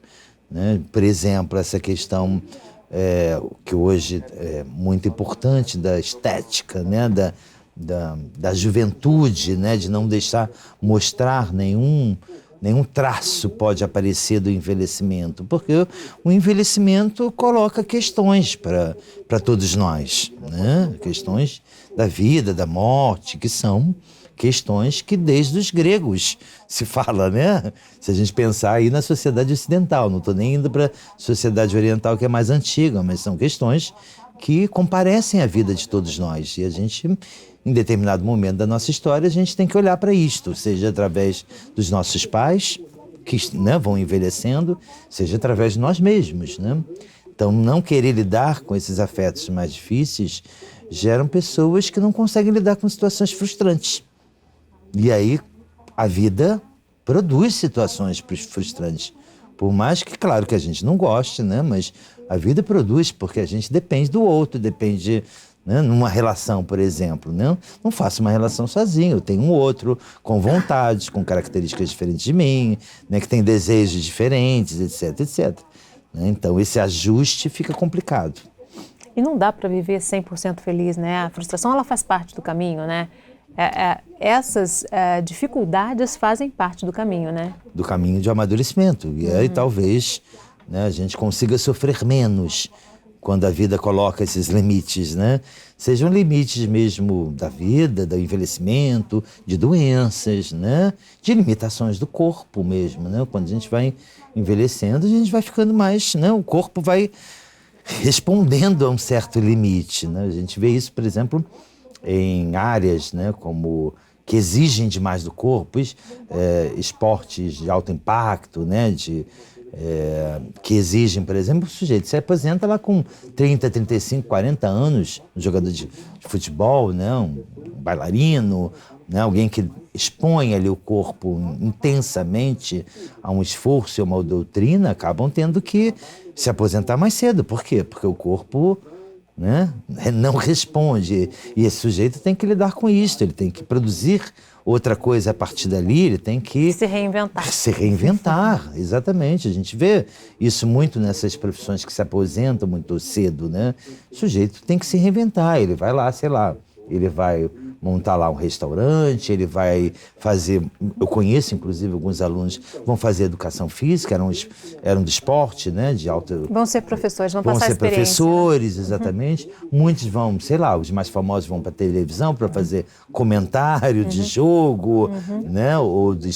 né? Por exemplo, essa questão que hoje é muito importante da estética, né? Da juventude, né? De não deixar mostrar nenhum traço pode aparecer do envelhecimento, porque o envelhecimento coloca questões para todos nós, né? Questões da vida, da morte, que são questões que desde os gregos se fala, né? Se a gente pensar aí na sociedade ocidental, não estou nem indo para a sociedade oriental, que é mais antiga, mas são questões que comparecem à vida de todos nós. E a gente, em determinado momento da nossa história, a gente tem que olhar para isto, seja através dos nossos pais, que, né, vão envelhecendo, seja através de nós mesmos, né? Então, não querer lidar com esses afetos mais difíceis geram pessoas que não conseguem lidar com situações frustrantes. E aí, a vida produz situações frustrantes. Por mais que, claro, que a gente não goste, né? Mas a vida produz, porque a gente depende do outro, depende, né? Numa relação, por exemplo, né? Não faço uma relação sozinho, eu tenho um outro com vontades, com características diferentes de mim, né? Que tem desejos diferentes, etc, etc. Né? Então, esse ajuste fica complicado. E não dá para viver 100% feliz, né? A frustração, ela faz parte do caminho, né? Essas dificuldades fazem parte do caminho, né? Do caminho de amadurecimento. E aí talvez, né, a gente consiga sofrer menos quando a vida coloca esses limites, né? Sejam limites mesmo da vida, do envelhecimento, de doenças, né? De limitações do corpo mesmo, né? Quando a gente vai envelhecendo, a gente vai ficando mais, né? O corpo vai respondendo a um certo limite, né? A gente vê isso, por exemplo, em áreas, né, como que exigem demais do corpo, esportes de alto impacto, né, que exigem, por exemplo, o sujeito se aposenta lá com 30, 35, 40 anos, um jogador de futebol, né, um bailarino, né, alguém que expõe ali o corpo intensamente a um esforço e a uma doutrina, acabam tendo que se aposentar mais cedo. Por quê? Porque o corpo, né, não responde. E esse sujeito tem que lidar com isso, ele tem que produzir outra coisa a partir dali, ele tem que se reinventar. Se reinventar, exatamente. A gente vê isso muito nessas profissões que se aposentam muito cedo, né? O sujeito tem que se reinventar, ele vai lá, sei lá, ele vai montar lá um restaurante, ele vai fazer... Eu conheço, inclusive, alguns alunos que vão fazer educação física, eram de esporte, né? De alta... Vão ser professores, vão passar experiência. Vão ser professores, exatamente. Muitos vão, sei lá, os mais famosos vão para a televisão para fazer comentário de jogo, né? Ou de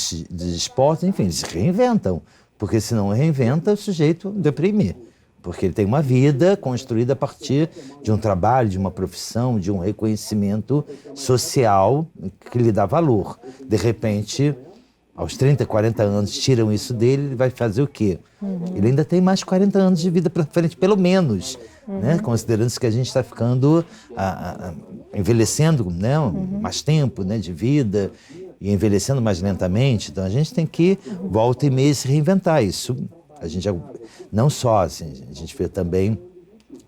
esporte, enfim, eles se reinventam. Porque se não reinventa, o sujeito deprime. Porque ele tem uma vida construída a partir de um trabalho, de uma profissão, de um reconhecimento social que lhe dá valor. De repente, aos 30, 40 anos, tiram isso dele, ele vai fazer o quê? Ele ainda tem mais 40 anos de vida para frente, pelo menos, né? Considerando-se que a gente está ficando, envelhecendo, né? Mais tempo, né? De vida e envelhecendo mais lentamente. Então, a gente tem que, volta e meia, se reinventar. Isso a gente não só, assim, a gente vê também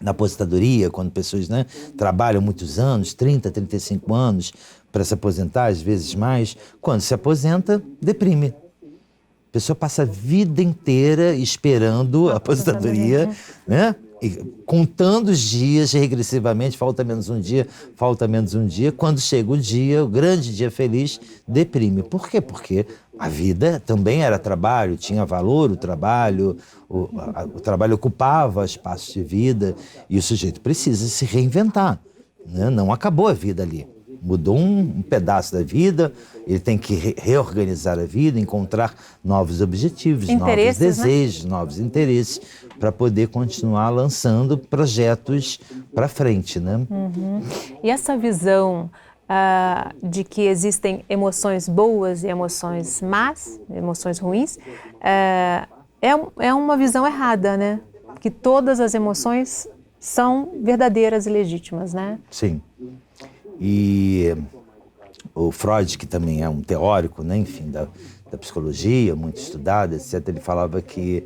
na aposentadoria, quando pessoas, né, trabalham muitos anos, 30, 35 anos, para se aposentar, às vezes mais, quando se aposenta, deprime. A pessoa passa a vida inteira esperando a aposentadoria, né? E contando os dias regressivamente, falta menos um dia, falta menos um dia. Quando chega o dia, o grande dia feliz, deprime. Por quê? Porque a vida também era trabalho, tinha valor o trabalho, o trabalho ocupava espaços de vida e o sujeito precisa se reinventar, né? Não acabou a vida ali. Mudou um pedaço da vida, ele tem que reorganizar a vida, encontrar novos objetivos, novos desejos, né? Novos interesses, para poder continuar lançando projetos para frente, né? E essa visão de que existem emoções boas e emoções más, emoções ruins, é uma visão errada, né? Que todas as emoções são verdadeiras e legítimas, né? Sim. E o Freud, que também é um teórico, né, enfim, da psicologia, muito estudado, etc., ele falava que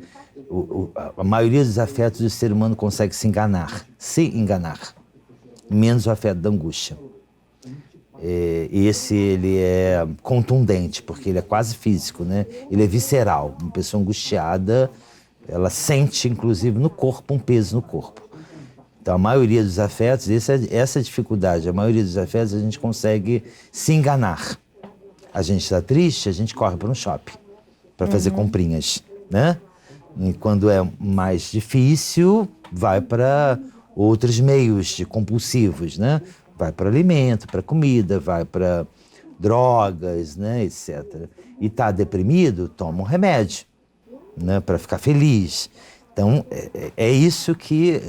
a maioria dos afetos o ser humano consegue se enganar, menos o afeto da angústia. Esse ele é contundente, porque ele é quase físico, né? Ele é visceral. Uma pessoa angustiada, ela sente, inclusive, no corpo, um peso no corpo. Então, a maioria dos afetos, essa dificuldade, a maioria dos afetos, a gente consegue se enganar. A gente está triste, a gente corre para um shopping para fazer comprinhas, né? E quando é mais difícil, vai para outros meios compulsivos, né? Vai para alimento, para comida, vai para drogas, né, etc. E está deprimido, toma um remédio, né, para ficar feliz. Então, é isso que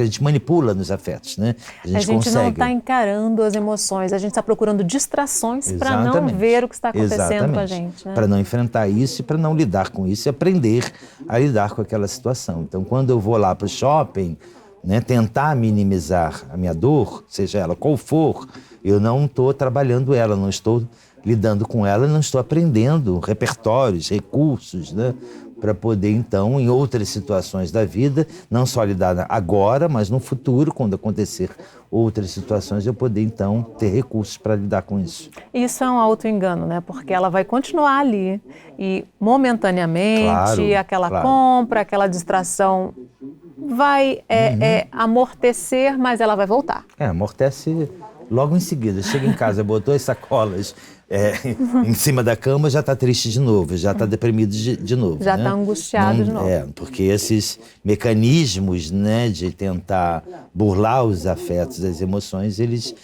a gente manipula nos afetos, né? A gente não está encarando as emoções, a gente está procurando distrações para não ver o que está acontecendo com a gente. Né? Para não enfrentar isso e para não lidar com isso e aprender a lidar com aquela situação. Então, quando eu vou lá para o shopping, né, tentar minimizar a minha dor, seja ela qual for, eu não estou trabalhando ela, não estou lidando com ela, não estou aprendendo repertórios, recursos, né, para poder, então, em outras situações da vida, não só lidar agora, mas no futuro, quando acontecer outras situações, eu poder, então, ter recursos para lidar com isso. Isso é um auto-engano, né? Porque ela vai continuar ali e, momentaneamente, aquela compra, aquela distração vai amortecer, mas ela vai voltar. Amortece logo em seguida. Chega em casa, botou as sacolas em cima da cama, já está triste de novo, já está deprimido de novo. Já está angustiado de novo. Porque esses mecanismos, né, de tentar burlar os afetos, as emoções, eles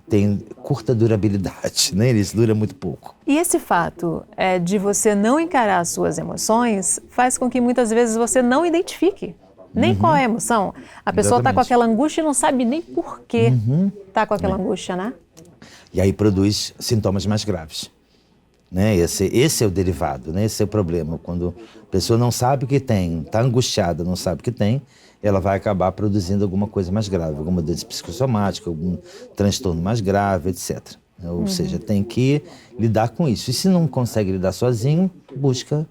têm curta durabilidade, né? Eles duram muito pouco. E esse fato de você não encarar as suas emoções faz com que muitas vezes você não identifique nem qual é a emoção. A pessoa está com aquela angústia e não sabe nem por que está com aquela angústia, né? E aí produz sintomas mais graves. Né? Esse é o derivado, né? Esse é o problema. Quando a pessoa não sabe o que tem, está angustiada, não sabe o que tem, ela vai acabar produzindo alguma coisa mais grave, alguma doença psicossomática, algum transtorno mais grave, etc. Ou seja, tem que lidar com isso. E se não consegue lidar sozinho, busca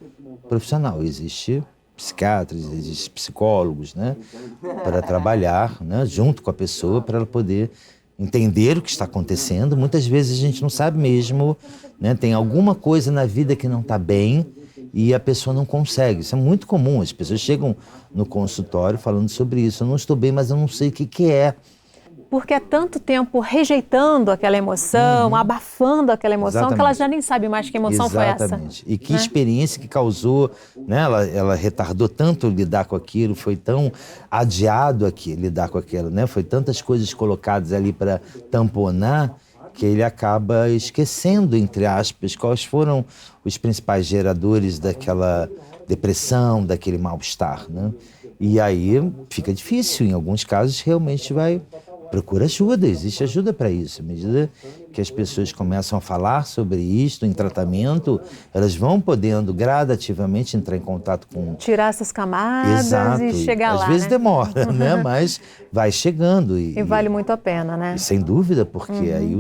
profissional. Existe psiquiatras, existem psicólogos, né, para trabalhar, né, junto com a pessoa, para ela poder entender o que está acontecendo. Muitas vezes a gente não sabe mesmo, né, tem alguma coisa na vida que não está bem e a pessoa não consegue. Isso é muito comum, as pessoas chegam no consultório falando sobre isso. Eu não estou bem, mas eu não sei o que é. Porque é tanto tempo rejeitando aquela emoção, abafando aquela emoção, que ela já nem sabe mais que emoção foi essa. Exatamente. E que experiência que causou, né? Ela retardou tanto lidar com aquilo, foi tão adiado aqui lidar com aquilo, né? Foi tantas coisas colocadas ali para tamponar, que ele acaba esquecendo, entre aspas, quais foram os principais geradores daquela depressão, daquele mal-estar, né? E aí fica difícil, em alguns casos realmente procura ajuda, existe ajuda para isso. À medida que as pessoas começam a falar sobre isso em tratamento, elas vão podendo gradativamente entrar em contato com... Tirar essas camadas e chegar lá, Às vezes demora, né? Mas vai chegando. E vale muito a pena, né? Sem dúvida, porque aí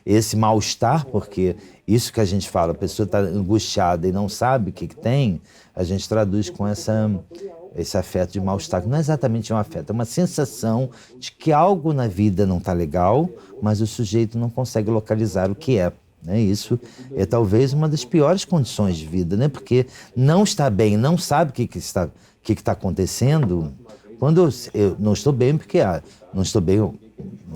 esse mal-estar, porque isso que a gente fala, a pessoa está angustiada e não sabe o que tem, a gente traduz com esse afeto de mal-estar, que não é exatamente um afeto, é uma sensação de que algo na vida não está legal, mas o sujeito não consegue localizar o que é. Né? Isso é talvez uma das piores condições de vida, né? Porque não está bem, não sabe o que está acontecendo. Quando eu não estou bem, porque não estou bem,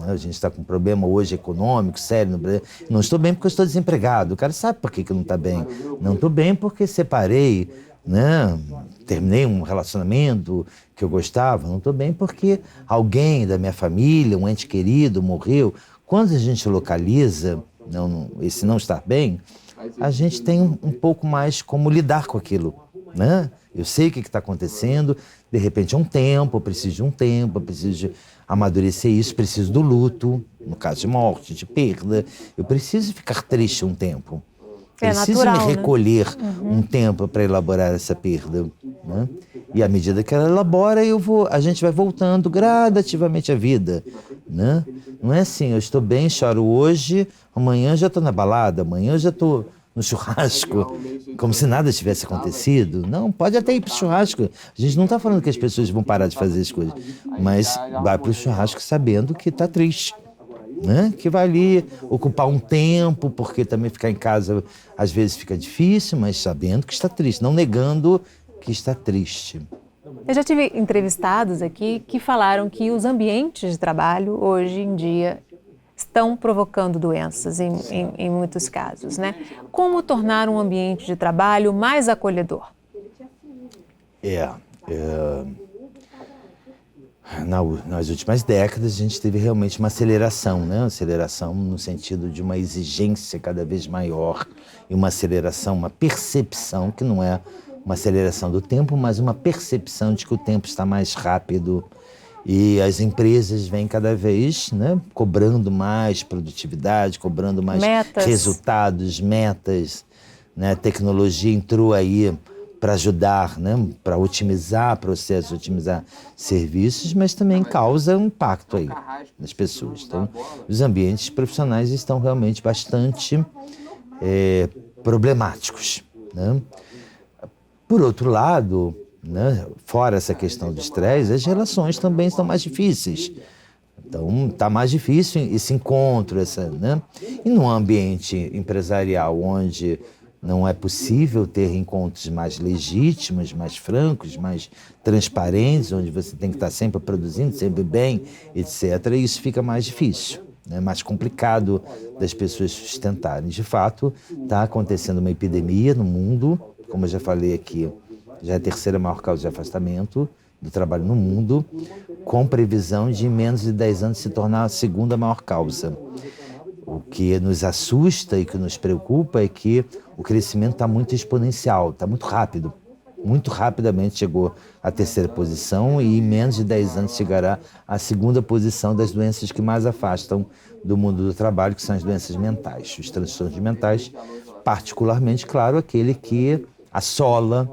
a gente está com um problema hoje econômico, sério no Brasil. Não estou bem porque eu estou desempregado. O cara sabe por que não está bem. Não estou bem porque separei, né? Terminei um relacionamento que eu gostava, não estou bem porque alguém da minha família, um ente querido, morreu. Quando a gente localiza esse não estar bem, a gente tem um pouco mais como lidar com aquilo, né? Eu sei o que está acontecendo, de repente é um tempo, eu preciso de um tempo, eu preciso de amadurecer isso, preciso do luto, no caso de morte, de perda, eu preciso ficar triste um tempo. Preciso natural, me recolher um tempo para elaborar essa perda. Né? E à medida que ela elabora, a gente vai voltando gradativamente à vida. né? Não é assim, eu estou bem, choro hoje, amanhã já estou na balada, amanhã já estou no churrasco, como se nada tivesse acontecido. Não, pode até ir para o churrasco. A gente não está falando que as pessoas vão parar de fazer as coisas, mas vai para o churrasco sabendo que está triste, né? Que vai ali ocupar um tempo, porque também ficar em casa às vezes fica difícil, mas sabendo que está triste, não negando que está triste. Eu já tive entrevistados aqui que falaram que os ambientes de trabalho hoje em dia estão provocando doenças em muitos casos, né? Como tornar um ambiente de trabalho mais acolhedor? Nas últimas décadas a gente teve realmente uma aceleração, né? Uma aceleração no sentido de uma exigência cada vez maior e uma aceleração, uma percepção que não é uma aceleração do tempo, mas uma percepção de que o tempo está mais rápido. E as empresas vêm cada vez, né, cobrando mais produtividade, cobrando mais resultados, metas. Né? A tecnologia entrou aí para ajudar, né, para otimizar processos, otimizar serviços, mas também causa um impacto aí nas pessoas. Então, os ambientes profissionais estão realmente bastante problemáticos. Né? Por outro lado, né, fora essa questão do estresse, as relações também estão mais difíceis. Então, está mais difícil esse encontro, né? E num ambiente empresarial onde não é possível ter encontros mais legítimos, mais francos, mais transparentes, onde você tem que estar sempre produzindo, sempre bem, etc., isso fica mais difícil, né? Mais complicado das pessoas sustentarem. De fato, está acontecendo uma epidemia no mundo, como eu já falei aqui, já é a terceira maior causa de afastamento do trabalho no mundo, com previsão de em menos de 10 anos se tornar a segunda maior causa. O que nos assusta e que nos preocupa é que o crescimento está muito exponencial, está muito rápido. Muito rapidamente chegou à terceira posição e em menos de 10 anos chegará à segunda posição das doenças que mais afastam do mundo do trabalho, que são as doenças mentais. Os transtornos mentais, particularmente, claro, aquele que assola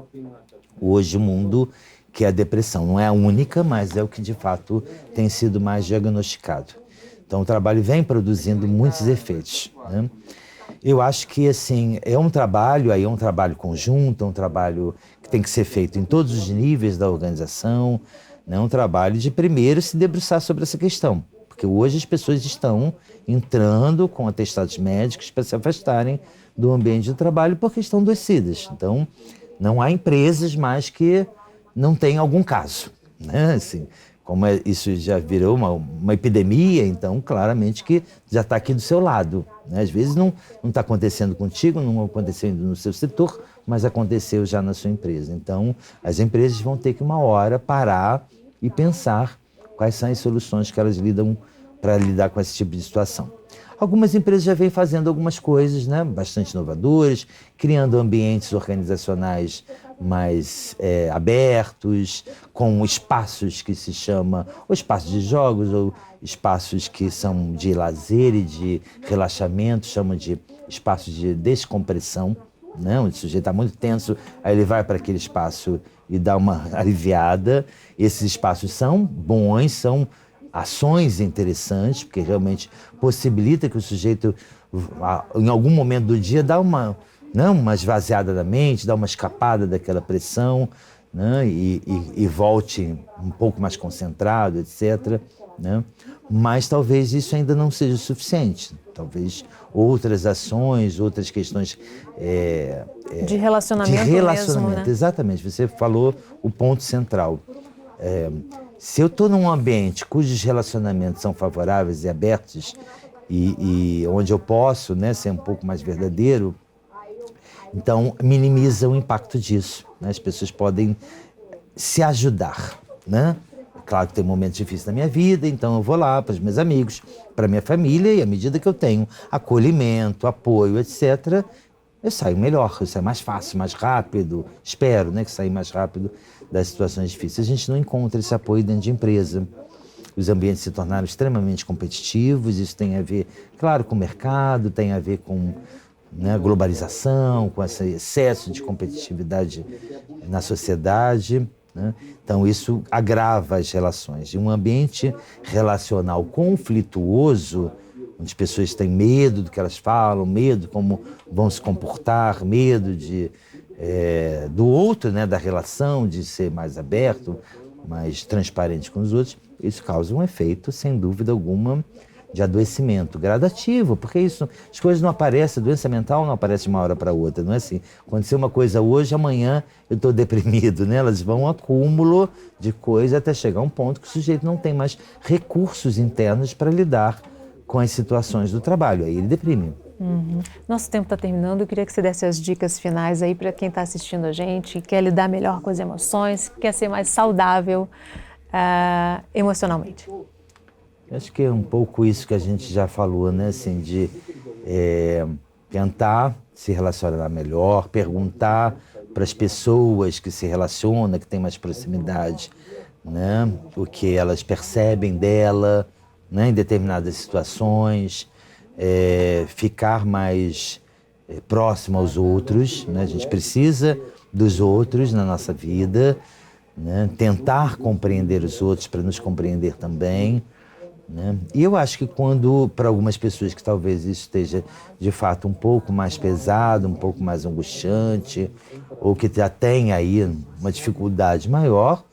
hoje o mundo, que é a depressão. Não é a única, mas é o que de fato tem sido mais diagnosticado. Então o trabalho vem produzindo muitos efeitos, né? Eu acho que assim, é um trabalho conjunto, é um trabalho que tem que ser feito em todos os níveis da organização, né? Um trabalho de primeiro se debruçar sobre essa questão, porque hoje as pessoas estão entrando com atestados médicos para se afastarem do ambiente de trabalho porque estão adoecidas. Então, não há empresas mais que não tenham algum caso, né? Assim, como isso já virou uma epidemia, então claramente que já está aqui do seu lado, né? Às vezes não está acontecendo contigo, não aconteceu ainda no seu setor, mas aconteceu já na sua empresa. Então, as empresas vão ter que uma hora parar e pensar quais são as soluções que elas lidam para lidar com esse tipo de situação. Algumas empresas já vêm fazendo algumas coisas, né, bastante inovadoras, criando ambientes organizacionais mais abertos, com espaços que se chama, ou espaços de jogos, ou espaços que são de lazer e de relaxamento, chamam de espaços de descompressão, né, onde o sujeito está muito tenso, aí ele vai para aquele espaço e dá uma aliviada. Esses espaços são bons, são ações interessantes, porque realmente possibilita que o sujeito, em algum momento do dia, dá uma esvaziada da mente, dá uma escapada daquela pressão, né, e volte um pouco mais concentrado, etc., né? Mas talvez isso ainda não seja o suficiente. Talvez outras ações, outras questões de relacionamento mesmo, né? Exatamente, você falou o ponto central. Se eu estou num ambiente cujos relacionamentos são favoráveis e abertos e onde eu posso, né, ser um pouco mais verdadeiro, então minimiza o impacto disso, né? As pessoas podem se ajudar, né? Claro que tem momentos difíceis na minha vida, então eu vou lá para os meus amigos, para a minha família, e à medida que eu tenho acolhimento, apoio, etc., eu saio melhor, eu saio mais fácil, mais rápido, espero, né, que saia mais rápido das situações difíceis. A gente não encontra esse apoio dentro de empresa. Os ambientes se tornaram extremamente competitivos, isso tem a ver, claro, com o mercado, tem a ver com, né, globalização, com esse excesso de competitividade na sociedade. né? Então, isso agrava as relações. E um ambiente relacional conflituoso, onde as pessoas têm medo do que elas falam, medo de como vão se comportar, medo do outro, né, da relação, de ser mais aberto, mais transparente com os outros, isso causa um efeito, sem dúvida alguma, de adoecimento gradativo, porque as coisas não aparecem, a doença mental não aparece de uma hora para outra, não é assim. Aconteceu uma coisa hoje, amanhã eu estou deprimido, né? Elas vão um acúmulo de coisas até chegar a um ponto que o sujeito não tem mais recursos internos para lidar com as situações do trabalho, aí ele deprime. Nosso tempo está terminando, eu queria que você desse as dicas finais aí para quem está assistindo a gente, quer lidar melhor com as emoções, quer ser mais saudável emocionalmente. Acho que é um pouco isso que a gente já falou, né? Assim, de tentar se relacionar melhor, perguntar para as pessoas que se relacionam, que têm mais proximidade, né? O que elas percebem dela, né? Em determinadas situações, ficar mais próximo aos outros, né? A gente precisa dos outros na nossa vida, né? Tentar compreender os outros para nos compreender também, né? E eu acho que quando, para algumas pessoas que talvez isso esteja de fato um pouco mais pesado, um pouco mais angustiante, ou que já tem aí uma dificuldade maior,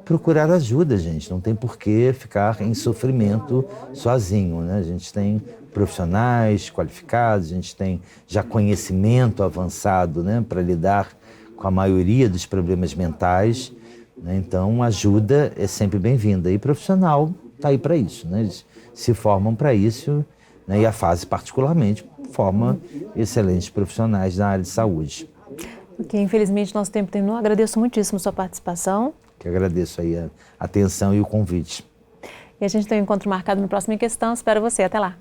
procurar ajuda, gente. Não tem por que ficar em sofrimento sozinho, né? A gente tem profissionais qualificados, a gente tem já conhecimento avançado, né, para lidar com a maioria dos problemas mentais, né? Então, ajuda é sempre bem-vinda. E profissional está aí para isso, né? Eles se formam para isso, né? E a FASE, particularmente, forma excelentes profissionais na área de saúde. Ok, infelizmente nosso tempo terminou. Agradeço muitíssimo a sua participação. Que agradeço aí a atenção e o convite. E a gente tem um encontro marcado no próximo Em Questão. Espero você. Até lá.